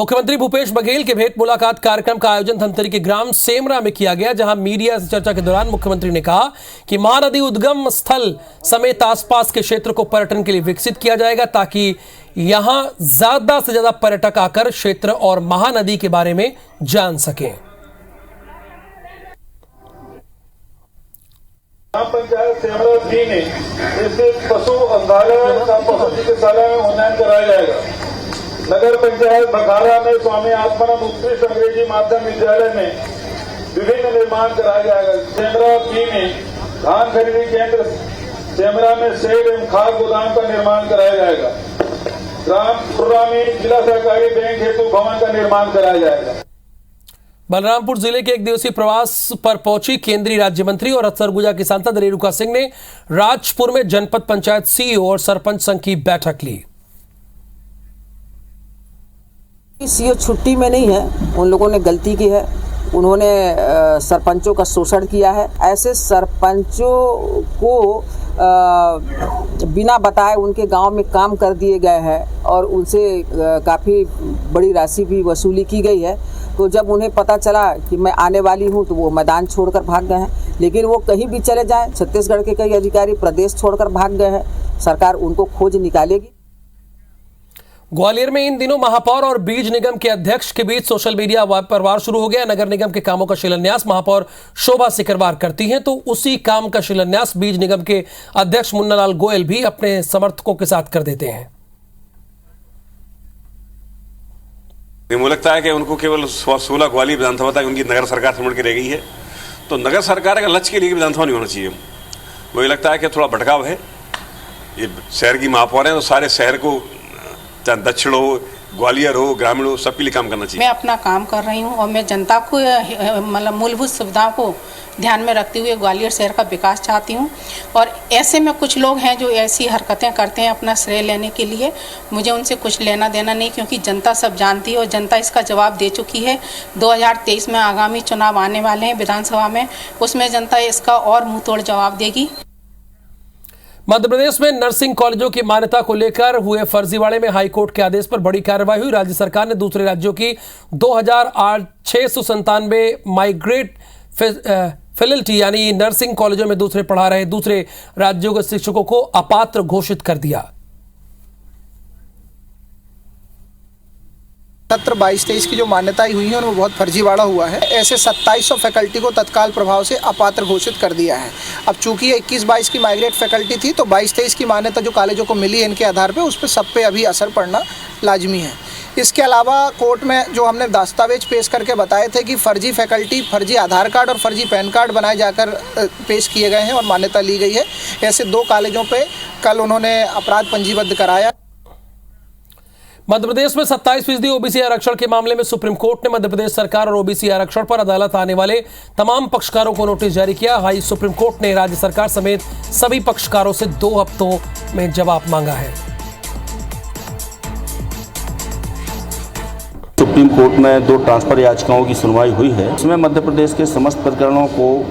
मुख्यमंत्री भूपेश बघेल के भेंट मुलाकात कार्यक्रम का आयोजन धमतरी के ग्राम सेमरा में किया गया, जहां मीडिया से चर्चा के दौरान मुख्यमंत्री ने कहा कि महानदी उद्गम स्थल समेत आसपास के क्षेत्र को पर्यटन के लिए विकसित किया जाएगा, ताकि यहां ज्यादा से ज्यादा पर्यटक आकर क्षेत्र और महानदी के बारे में जान सकें। ग्राम पंचायत सेमरा 3 में स्थित पशु अंधारा पशु चिकित्सालय में उन्नयन कराया जाएगा। नगर पंचायत बघारा में स्वामी आत्मानंद उत्कृष्ट अंग्रेजी माध्यम विद्यालय में विभिन्न निर्माण कराया जाएगा। सेमरा 3 में धान खरीदी केंद्र, सेमरा में शेड एवं खाद गोदाम का निर्माण कराया जाएगा। रामपुरा में जिला सहकारी बैंक हेतु भवन का निर्माण कराया जाएगा। बलरामपुर जिले के एक दिवसीय प्रवास पर पहुंची केंद्रीय राज्य मंत्री और सरगुजा की सांसद रेणुका सिंह ने राजपुर में जनपद पंचायत सीईओ और सरपंच संघ की बैठक ली। सीईओ छुट्टी में नहीं है, उन लोगों ने गलती की है, उन्होंने सरपंचों का शोषण किया है। ऐसे सरपंचों को बिना बताए उनके गांव में काम कर दिए गए हैं और उनसे काफ़ी बड़ी राशि भी वसूली की गई है। तो जब उन्हें पता चला कि मैं आने वाली हूं तो वो मैदान छोड़कर भाग गए हैं। लेकिन वो कहीं भी चले जाएं, छत्तीसगढ़ के कई अधिकारी प्रदेश छोड़कर भाग गए हैं, सरकार उनको खोज निकालेगी। ग्वालियर में इन दिनों महापौर और बीज निगम के अध्यक्ष के बीच सोशल मीडिया पर वार शुरू हो गया। नगर निगम के कामों का शिलान्यास महापौर शोभा सिकरवार करती हैं, तो उसी काम का शिलान्यास बीज निगम के अध्यक्ष मुन्नालाल गोयल भी अपने समर्थकों के साथ कर देते हैं। मुझे लगता है कि उनको केवल 16 ग्वालियर विधानसभा तक उनकी नगर सरकार समझ के रह गई है, तो नगर सरकार का लक्ष्य के लिए विधानसभा नहीं होना चाहिए। मुझे लगता है कि थोड़ा भटकाव है। ये शहर की महापौर हैं तो सारे शहर को, चाहे दक्षिण हो, ग्वालियर हो, ग्रामीण हो, सबके लिए काम करना चाहिए। मैं अपना काम कर रही हूँ और मैं जनता को मतलब मूलभूत सुविधाओं को ध्यान में रखते हुए ग्वालियर शहर का विकास चाहती हूँ। और ऐसे में कुछ लोग हैं जो ऐसी हरकतें करते हैं अपना श्रेय लेने के लिए। मुझे उनसे कुछ लेना देना नहीं, क्योंकि जनता सब जानती है और जनता इसका जवाब दे चुकी है। 2023 में आगामी चुनाव आने वाले हैं विधानसभा में, उसमें जनता इसका और मुंह तोड़ जवाब देगी। मध्य प्रदेश में नर्सिंग कॉलेजों की मान्यता को लेकर हुए फर्जीवाड़े में हाईकोर्ट के आदेश पर बड़ी कार्रवाई हुई। राज्य सरकार ने दूसरे राज्यों की 2697 माइग्रेट फैकल्टी यानी नर्सिंग कॉलेजों में दूसरे पढ़ा रहे दूसरे राज्यों के शिक्षकों को अपात्र घोषित कर दिया। सत्र 22-23 की जो मान्यताएं हुई हैं उनमें बहुत फर्जीवाड़ा हुआ है। ऐसे 2700 फैकल्टी को तत्काल प्रभाव से अपात्र घोषित कर दिया है। अब चूंकि 21-22 की माइग्रेट फैकल्टी थी, तो 22-23 की मान्यता जो कॉलेजों को मिली है इनके आधार पे उस पर सब पे अभी असर पड़ना लाजमी है। इसके अलावा कोर्ट में जो हमने दस्तावेज पेश करके बताए थे कि फर्जी फैकल्टी, फर्जी आधार कार्ड और फर्जी पैन कार्ड बनाए जाकर पेश किए गए हैं और मान्यता ली गई है। ऐसे 2 कॉलेजों पर कल उन्होंने अपराध पंजीबद्ध कराया। मध्य प्रदेश में 27% ओबीसी आरक्षण के मामले में सुप्रीम कोर्ट ने मध्य प्रदेश सरकार और ओबीसी आरक्षण पर अदालत आने वाले तमाम पक्षकारों को नोटिस जारी किया। हाई सुप्रीम कोर्ट ने राज्य सरकार समेत सभी पक्षकारों से 2 हफ्तों में जवाब मांगा है। सुप्रीम कोर्ट में 2 ट्रांसफर याचिकाओं की सुनवाई हुई है। इसमें मध्य प्रदेश के समस्त प्रकरणों को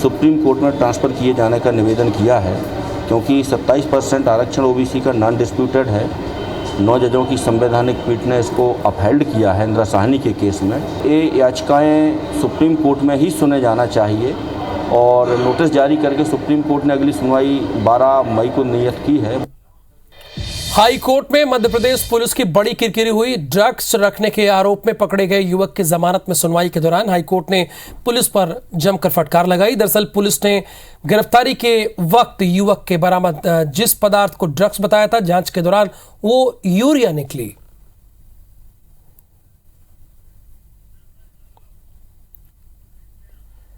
सुप्रीम कोर्ट में ट्रांसफर किए जाने का निवेदन किया है, क्योंकि 27% आरक्षण ओबीसी का नॉन डिस्प्यूटेड है। 9 जजों की संवैधानिक पीठ ने इसको अपहेल्ड किया है इंदिरा साहनी के केस में। ये याचिकाएं सुप्रीम कोर्ट में ही सुने जाना चाहिए और नोटिस जारी करके सुप्रीम कोर्ट ने अगली सुनवाई 12 मई को नियत की है। हाई कोर्ट में मध्य प्रदेश पुलिस की बड़ी किरकिरी हुई। ड्रग्स रखने के आरोप में पकड़े गए युवक की जमानत में सुनवाई के दौरान हाई कोर्ट ने पुलिस पर जमकर फटकार लगाई। दरअसल पुलिस ने गिरफ्तारी के वक्त युवक के बरामद जिस पदार्थ को ड्रग्स बताया था, जांच के दौरान वो यूरिया निकली।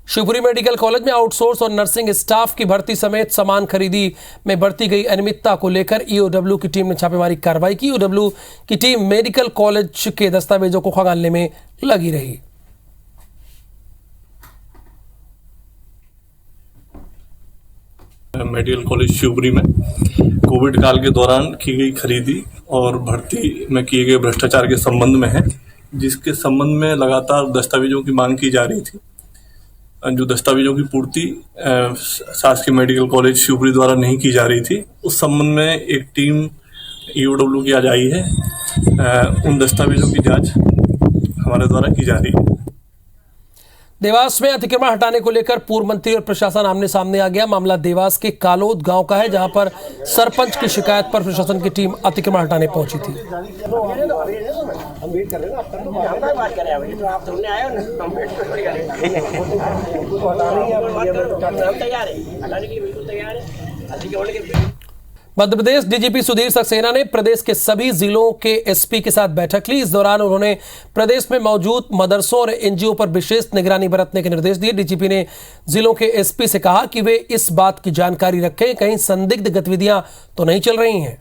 शिवपुरी मेडिकल कॉलेज में आउटसोर्स और नर्सिंग स्टाफ की भर्ती समेत सामान खरीदी में बरती गई अनियमितता को लेकर ईओडब्ल्यू की टीम ने छापेमारी कार्रवाई की। ईओडब्ल्यू की टीम मेडिकल कॉलेज के दस्तावेजों को खंगालने में लगी रही। मेडिकल कॉलेज शिवपुरी में कोविड काल के दौरान की गई खरीदी और भर्ती में किए गए भ्रष्टाचार के संबंध में है, जिसके संबंध में लगातार दस्तावेजों की मांग की जा रही थी। जो दस्तावेजों की पूर्ति शासकीय मेडिकल कॉलेज शिवपुरी द्वारा नहीं की जा रही थी, उस संबंध में एक टीम ईओडब्ल्यू की आज आई है। उन दस्तावेजों की जांच हमारे द्वारा की जा रही है। देवास में अतिक्रमण हटाने को लेकर पूर्व मंत्री और प्रशासन आमने सामने आ गया। मामला देवास के कालोद गांव का है, जहां पर सरपंच की शिकायत पर प्रशासन की टीम अतिक्रमण हटाने पहुंची थी। मध्य प्रदेश डीजीपी सुधीर सक्सेना ने प्रदेश के सभी जिलों के एसपी के साथ बैठक ली। इस दौरान उन्होंने प्रदेश में मौजूद मदरसों और एनजीओ पर विशेष निगरानी बरतने के निर्देश दिए। डीजीपी ने जिलों के एसपी से कहा कि वे इस बात की जानकारी रखें कहीं संदिग्ध गतिविधियां तो नहीं चल रही हैं।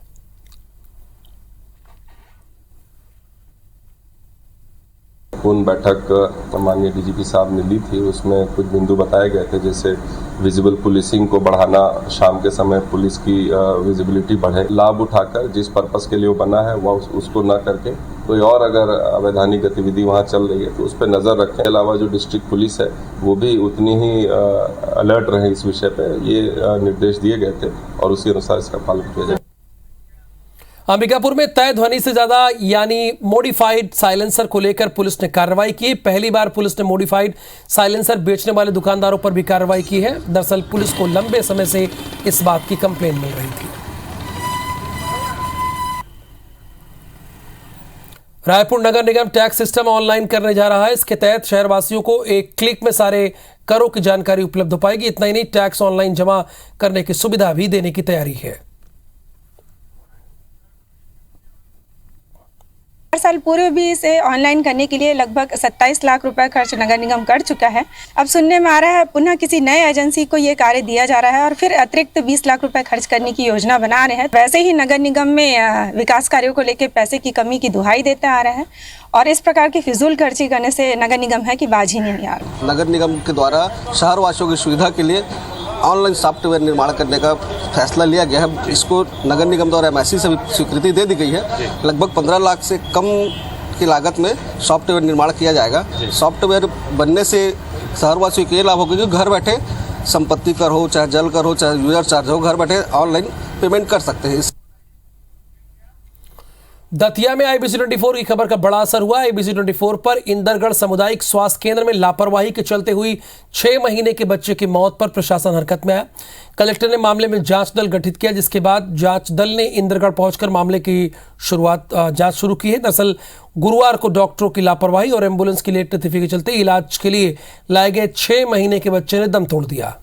पूर्ण बैठक माननीय डीजीपी साहब ने ली थी। उसमें कुछ बिंदु बताए गए थे, जैसे विजिबल पुलिसिंग को बढ़ाना, शाम के समय पुलिस की विजिबिलिटी बढ़े, लाभ उठाकर जिस पर्पस के लिए वो बना है वह उसको ना करके कोई और अगर अवैधानिक गतिविधि वहाँ चल रही है तो उस पर नज़र रखें। इसके अलावा जो डिस्ट्रिक्ट पुलिस है वो भी उतनी ही अलर्ट रहे इस विषय पे, ये निर्देश दिए गए थे और उसी अनुसार इसका पालन किया जाए। अंबिकापुर में तय ध्वनि से ज्यादा यानी मॉडिफाइड साइलेंसर को लेकर पुलिस ने कार्रवाई की। पहली बार पुलिस ने मॉडिफाइड साइलेंसर बेचने वाले दुकानदारों पर भी कार्रवाई की है। दरअसल पुलिस को लंबे समय से इस बात की कंप्लेन मिल रही थी। रायपुर नगर निगम टैक्स सिस्टम ऑनलाइन करने जा रहा है। इसके तहत शहरवासियों को एक क्लिक में सारे करों की जानकारी उपलब्ध हो पाएगी। इतना ही नहीं, टैक्स ऑनलाइन जमा करने की सुविधा भी देने की तैयारी है। हर साल पूर्व भी इसे ऑनलाइन करने के लिए लगभग 27 लाख रुपए खर्च नगर निगम कर चुका है। अब सुनने में आ रहा है पुनः किसी नए एजेंसी को ये कार्य दिया जा रहा है और फिर अतिरिक्त 20 लाख रुपए खर्च करने की योजना बना रहे हैं। वैसे ही नगर निगम में विकास कार्यों को लेकर पैसे की कमी की दुहाई देता आ रहा है और इस प्रकार की फिजूल खर्ची करने से नगर निगम है कि बाज ही नहीं आ रहा। नगर निगम के द्वारा शहरवासियों की सुविधा के लिए ऑनलाइन सॉफ्टवेयर निर्माण करने का फैसला लिया गया है। इसको नगर निगम द्वारा MIC से भी स्वीकृति दे दी गई है। लगभग 15 लाख से कम की लागत में सॉफ्टवेयर निर्माण किया जाएगा। सॉफ्टवेयर बनने से शहरवासियों को ये लाभ होगा कि घर बैठे संपत्ति कर हो, चाहे जल कर हो, चाहे यूजर चार्ज हो, घर बैठे ऑनलाइन पेमेंट कर सकते हैं। दतिया में IBC 24 की खबर का बड़ा असर हुआ। IBC 24 पर इंदरगढ़ सामुदायिक स्वास्थ्य केंद्र में लापरवाही के चलते हुई 6 महीने के बच्चे की मौत पर प्रशासन हरकत में आया। कलेक्टर ने मामले में जांच दल गठित किया, जिसके बाद जांच दल ने इंदरगढ़ पहुंचकर मामले की जांच शुरू की है। दरअसल गुरुवार को डॉक्टरों की लापरवाही और एम्बुलेंस की लेट तिथि के चलते इलाज के लिए लाए गए 6 महीने के बच्चे ने दम तोड़ दिया।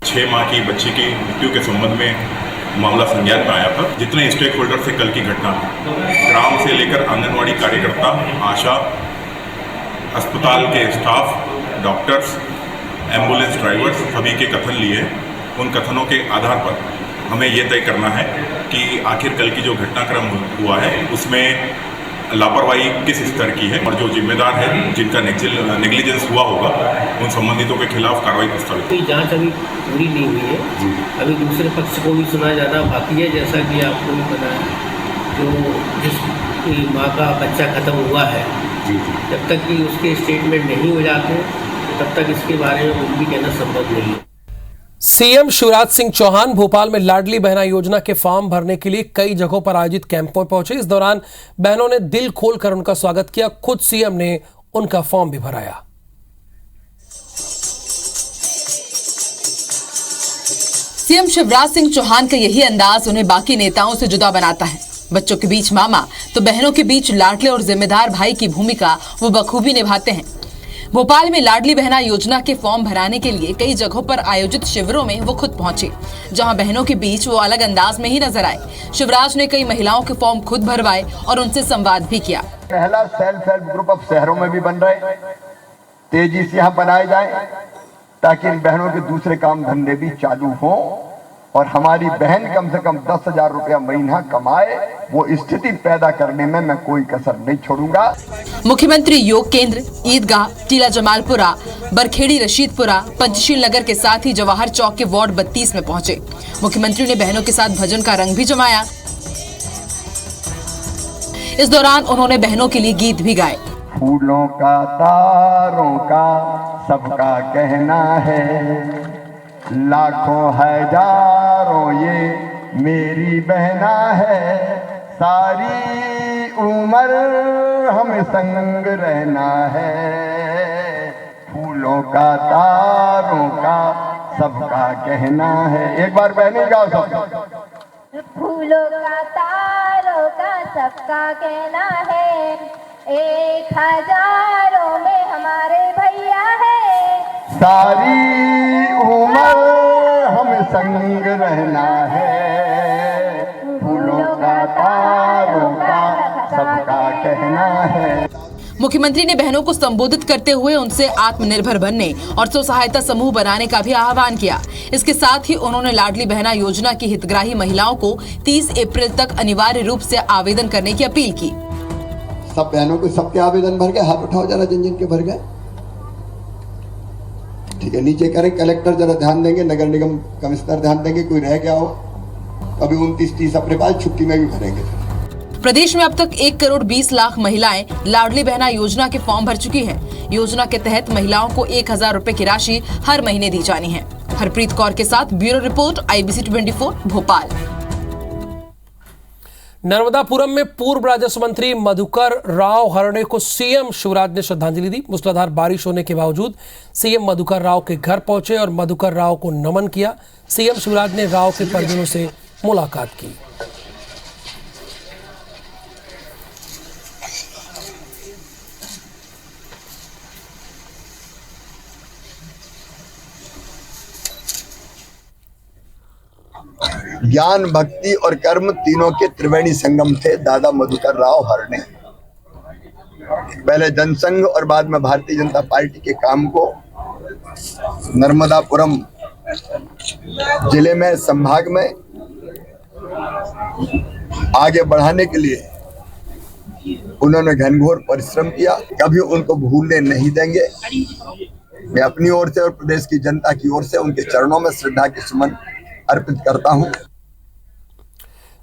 6 माह की बच्ची की मृत्यु के संबंध में मामला संज्ञान में आया था। जितने स्टेक होल्डर से कल की घटना, ग्राम से लेकर आंगनवाड़ी कार्यकर्ता, आशा, अस्पताल के स्टाफ, डॉक्टर्स, एम्बुलेंस ड्राइवर्स सभी के कथन लिए। उन कथनों के आधार पर हमें ये तय करना है कि आखिर कल की जो घटनाक्रम हुआ है उसमें लापरवाही किस स्तर की है और जो जिम्मेदार है, जिनका नेग्लिजेंस हुआ होगा, उन संबंधितों के खिलाफ कार्रवाई प्रस्तावित। जांच अभी पूरी नहीं हुई है, अभी दूसरे पक्ष को भी सुना जाना बाकी है। जैसा कि आपको भी पता है, जो जिस माँ का बच्चा खत्म हुआ है, जब तक कि उसके स्टेटमेंट नहीं हो जाते तब तक इसके बारे में कुछ भी कहना संभव नहीं है। सीएम शिवराज सिंह चौहान भोपाल में लाडली बहना योजना के फॉर्म भरने के लिए कई जगहों पर आयोजित कैंपों में पहुंचे। इस दौरान बहनों ने दिल खोलकर उनका स्वागत किया। खुद सीएम ने उनका फॉर्म भी भराया। सीएम शिवराज सिंह चौहान का यही अंदाज उन्हें बाकी नेताओं से जुदा बनाता है। बच्चों के बीच मामा तो बहनों के बीच लाडले और जिम्मेदार भाई की भूमिका वो बखूबी निभाते हैं। भोपाल में लाडली बहना योजना के फॉर्म भराने के लिए कई जगहों पर आयोजित शिविरों में वो खुद पहुंचे, जहां बहनों के बीच वो अलग अंदाज में ही नजर आए। शिवराज ने कई महिलाओं के फॉर्म खुद भरवाए और उनसे संवाद भी किया। पहला सेल्फ हेल्प ग्रुप अब शहरों में भी बन रहे, तेजी से यहाँ बनाए जाए ताकि इन बहनों के दूसरे काम धंधे भी चालू हों और हमारी बहन कम से कम 10,000 रुपया महीना कमाए। वो स्थिति पैदा करने में मैं कोई कसर नहीं छोड़ूंगा। मुख्यमंत्री योग केंद्र, ईदगाह, टीला जमालपुरा, बरखेड़ी रशीदपुरा, पंचशील नगर के साथ ही जवाहर चौक के वार्ड 32 में पहुंचे। मुख्यमंत्री ने बहनों के साथ भजन का रंग भी जमाया। इस दौरान उन्होंने बहनों के लिए गीत भी गाए। फूलों का, तारों का सबका कहना है, लाखों हजारों ये मेरी बहना है, सारी उम्र हमें संग रहना है, फूलों का तारों का सबका कहना है। एक बार बहनी गाओ सब। फूलों का तारों का सबका कहना है, 1000 में हमारे भैया है। सारी उम्र हमें संग रहना है, फूलों का तारों का सबका कहना है। मुख्यमंत्री ने बहनों को संबोधित करते हुए उनसे आत्मनिर्भर बनने और स्व सहायता समूह बनाने का भी आह्वान किया। इसके साथ ही उन्होंने लाडली बहना योजना की हितग्राही महिलाओं को 30 अप्रैल तक अनिवार्य रूप से आवेदन करने की अपील की। सब बहनों को सबके आवेदन भर गए, हाथ उठाओ जरा जिन जिन के भर गए। ठीक है, नीचे करें, कलेक्टर जरा ध्यान देंगे, नगर निगम कमिश्नर ध्यान देंगे, कोई रह गया हो अभी 29-30 अप्रैल बाद छुट्टी में भी भरेंगे। प्रदेश में अब तक 1 करोड़ 20 लाख महिलाएं लाडली बहना योजना के फॉर्म भर चुकी हैं। योजना के तहत महिलाओं को 1000 रुपए की राशि हर महीने दी जानी है। हरप्रीत कौर के साथ bureau report, IBC 24 Bhopal. Narmadapuram में पूर्व राजस्व मंत्री मधुकर राव हरणे को सीएम शिवराज ने श्रद्धांजलि दी। मूसलाधार बारिश होने के बावजूद सीएम मधुकर राव के घर पहुंचे और मधुकर राव को नमन किया। सीएम शिवराज ने राव के परिजनों से मुलाकात की। ज्ञान, भक्ति और कर्म तीनों के त्रिवेणी संगम थे दादा मधुकर राव हरणे। पहले जनसंघ और बाद में भारतीय जनता पार्टी के काम को नर्मदापुरम जिले में, संभाग में आगे बढ़ाने के लिए उन्होंने घनघोर परिश्रम किया। कभी उनको भूलने नहीं देंगे। मैं अपनी ओर से और प्रदेश की जनता की ओर से उनके चरणों में श्रद्धा के सुमन अर्पित करता हूं।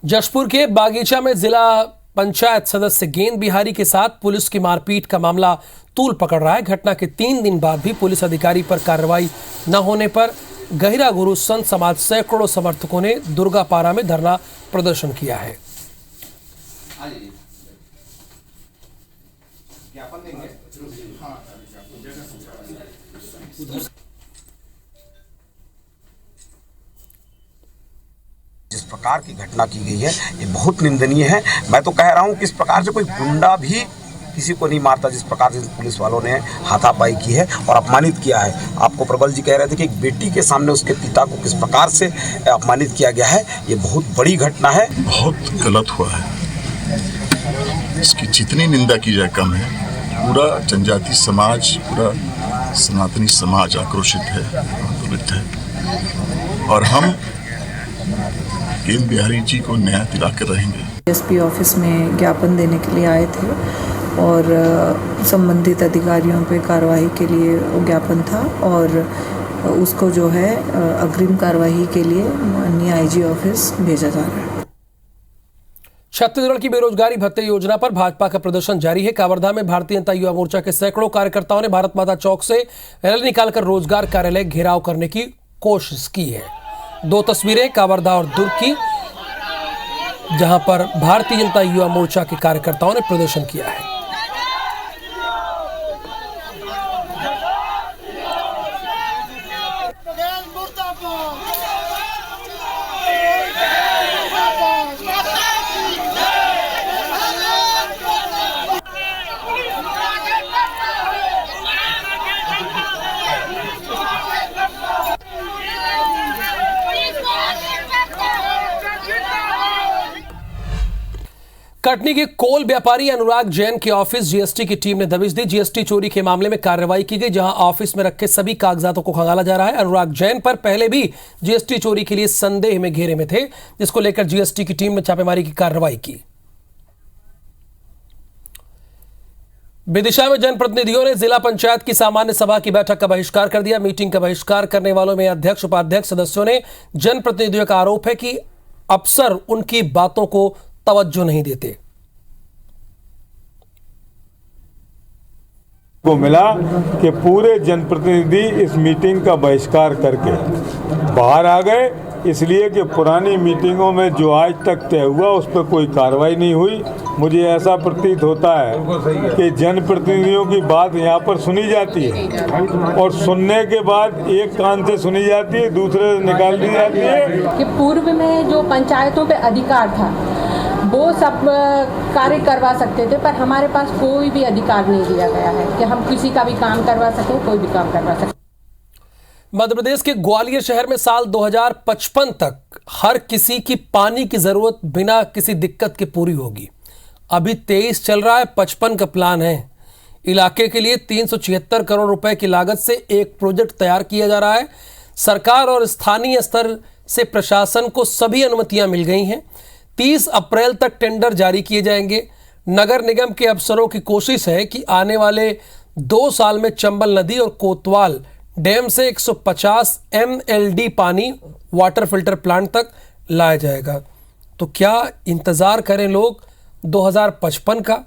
जशपुर के बागीचा में जिला पंचायत सदस्य गेंद बिहारी के साथ पुलिस की मारपीट का मामला तूल पकड़ रहा है। घटना के 3 दिन बाद भी पुलिस अधिकारी पर कार्रवाई न होने पर गहिरा गुरु संत समाज सैकड़ों समर्थकों ने दुर्गापारा में धरना प्रदर्शन किया है। जिस प्रकार की घटना की गई है ये बहुत निंदनीय है। मैं तो कह रहा हूं कि इस प्रकार से कोई गुंडा भी किसी को नहीं मारता जिस प्रकार से पुलिस वालों ने हाथापाई की है और अपमानित किया है। आपको प्रबल जी कह रहे थे कि एक बेटी के सामने उसके पिता को किस प्रकार से अपमानित किया गया है, ये बहुत बड़ी घटना है। बहुत गलत हुआ है, इसकी जितनी निंदा की जाए कम है। पूरा जनजाति समाज, पूरा सनातनी समाज आक्रोशित है, आंदोलित है और हम गेंद बिहारी जी को न्याय दिला कर रहेंगे। एसपी ऑफिस में ज्ञापन देने के लिए आए थे और संबंधित अधिकारियों पे कार्रवाई के लिए वो ज्ञापन था और उसको जो है अग्रिम कार्रवाई के लिए माननीय आईजी ऑफिस भेजा जा रहा है। छत्तीसगढ़ की बेरोजगारी भत्ते योजना पर भाजपा का प्रदर्शन जारी है। कावरधा में भारतीय जनता युवा मोर्चा के सैकड़ों कार्यकर्ताओं ने भारत माता चौक से रैली निकालकर रोजगार कार्यालय घेराव करने की कोशिश की है। 2 तस्वीरें कावरधा और दुर्ग की, जहां पर भारतीय जनता युवा मोर्चा के कार्यकर्ताओं ने प्रदर्शन किया है। कटनी के कोल व्यापारी अनुराग जैन के ऑफिस जीएसटी की टीम ने दबिश दी। जीएसटी चोरी के मामले में कार्रवाई की गई, जहां ऑफिस में रखे सभी कागजातों को खंगाला जा रहा है। अनुराग जैन पर पहले भी जीएसटी चोरी के लिए संदेह में घेरे में थे, जिसको लेकर जीएसटी की टीम ने छापेमारी की कार्रवाई की। विदिशा में जनप्रतिनिधियों ने जिला पंचायत की सामान्य सभा की बैठक का बहिष्कार कर दिया। मीटिंग का बहिष्कार करने वालों में अध्यक्ष, उपाध्यक्ष सदस्यों ने जनप्रतिनिधियों का आरोप है कि अफसर उनकी बातों को तवज्जो नहीं देते। को मिला कि पूरे जनप्रतिनिधि इस मीटिंग का बहिष्कार करके बाहर आ गए इसलिए कि पुरानी मीटिंगों में जो आज तक तय हुआ उस पर कोई कार्रवाई नहीं हुई। मुझे ऐसा प्रतीत होता है कि जनप्रतिनिधियों की बात यहाँ पर सुनी जाती है और सुनने के बाद एक कान से सुनी जाती है, दूसरे से निकाल दी जाती है। कि पूर्व में जो पंचायतों पे अधिकार था वो सब कार्य करवा सकते थे, पर हमारे पास कोई भी अधिकार नहीं दिया गया है कि हम किसी का भी काम करवा सकें, कोई भी काम करवा सकें। मध्य प्रदेश के ग्वालियर शहर में साल 2055 तक हर किसी की पानी की जरूरत बिना किसी दिक्कत के पूरी होगी। अभी 23 चल रहा है, 55 का प्लान है। इलाके के लिए 376 करोड़ रुपए की लागत से एक प्रोजेक्ट तैयार किया जा रहा है। सरकार और स्थानीय स्तर से प्रशासन को सभी अनुमतियां मिल गई हैं। 30 अप्रैल तक टेंडर जारी किए जाएंगे। नगर निगम के अफसरों की कोशिश है कि आने वाले 2 साल में चंबल नदी और कोतवाल डैम से 150 MLD पानी वाटर फिल्टर प्लांट तक लाया जाएगा। तो क्या इंतजार करें लोग 2055 का?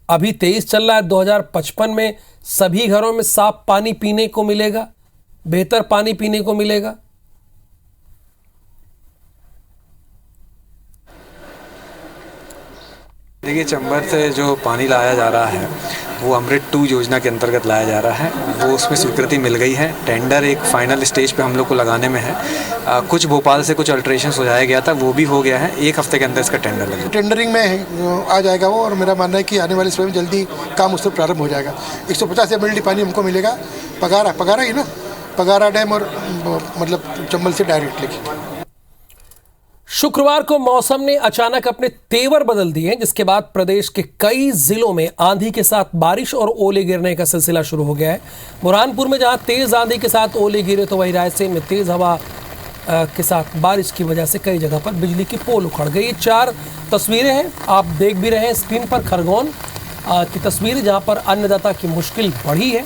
अभी 23 चल रहा है, 2055 में सभी घरों में साफ पानी पीने को मिलेगा, बेहतर पानी पीने को मिलेगा। देखिए, चंबल से जो पानी लाया जा रहा है वो अमृत 2 योजना के अंतर्गत लाया जा रहा है। वो उसमें स्वीकृति मिल गई है। टेंडर एक फाइनल स्टेज पे हम लोग को लगाने में है। कुछ भोपाल से कुछ अल्ट्रेशन हो जाया गया था, वो भी हो गया है। 1 हफ्ते के अंदर इसका टेंडर लगेगा। टेंडरिंग में आ जाएगा वो, और मेरा मानना है कि आने वाले समय में जल्दी काम उससे प्रारंभ हो जाएगा। 150 MLD पानी हमको मिलेगा। पगारा ही ना, पगारा डैम और मतलब चंबल से डायरेक्ट लेके। शुक्रवार को मौसम ने अचानक अपने तेवर बदल दिए, जिसके बाद प्रदेश के कई जिलों में आंधी के साथ बारिश और ओले गिरने का सिलसिला शुरू हो गया है। बुरहानपुर में जहां तेज आंधी के साथ ओले गिरे, तो वहीं रायसेन में तेज हवा के साथ बारिश की वजह से कई जगह पर बिजली की पोल उखड़ गई। 4 तस्वीरें हैं, आप देख भी रहे हैं स्क्रीन पर। खरगोन की तस्वीर जहां पर अन्नदाता की मुश्किल बढ़ी है।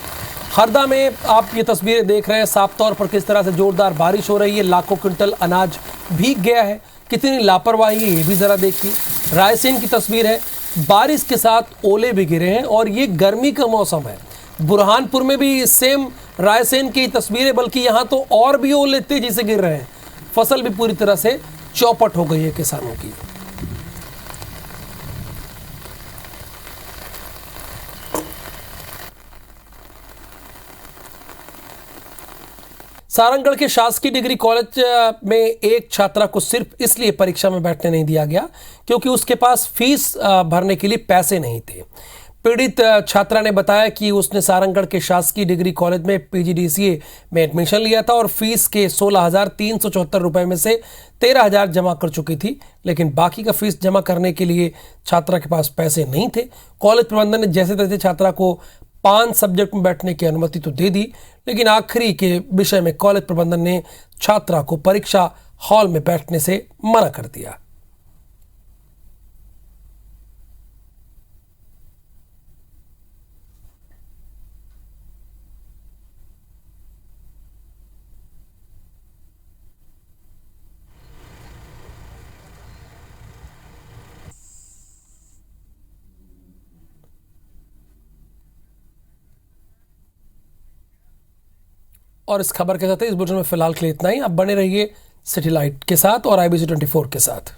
हरदा में आप ये तस्वीरें देख रहे हैं साफ तौर पर किस तरह से जोरदार बारिश हो रही है। लाखों क्विंटल अनाज भीग गया है। कितनी लापरवाही है ये भी ज़रा देखिए। रायसेन की तस्वीर है, बारिश के साथ ओले भी गिरे हैं और ये गर्मी का मौसम है। बुरहानपुर में भी सेम रायसेन की तस्वीरें, बल्कि यहाँ तो और भी ओले तेजी से गिर रहे हैं। फसल भी पूरी तरह से चौपट हो गई है किसानों की। सारंगढ़ के शासकीय डिग्री कॉलेज में एक छात्रा को सिर्फ इसलिए परीक्षा में बैठने नहीं दिया गया क्योंकि उसके पास फीस भरने के लिए पैसे नहीं थे। पीड़ित छात्रा ने बताया कि उसने सारंगढ़ के शासकीय डिग्री कॉलेज में PGDCA में एडमिशन लिया था और फीस के 16,374 रुपए में से 13,000 जमा कर चुकी थी, लेकिन बाकी का फीस जमा करने के लिए छात्रा के पास पैसे नहीं थे। कॉलेज प्रबंधन ने जैसे तैसे छात्रा को 5 सब्जेक्ट में बैठने की अनुमति तो दे दी, लेकिन आखिरी के विषय में कॉलेज प्रबंधन ने छात्रा को परीक्षा हॉल में बैठने से मना कर दिया। और इस खबर के साथ इस बुलेटिन में फिलहाल के लिए इतना ही। आप बने रहिए सिटी लाइट के साथ और IBC 24 के साथ।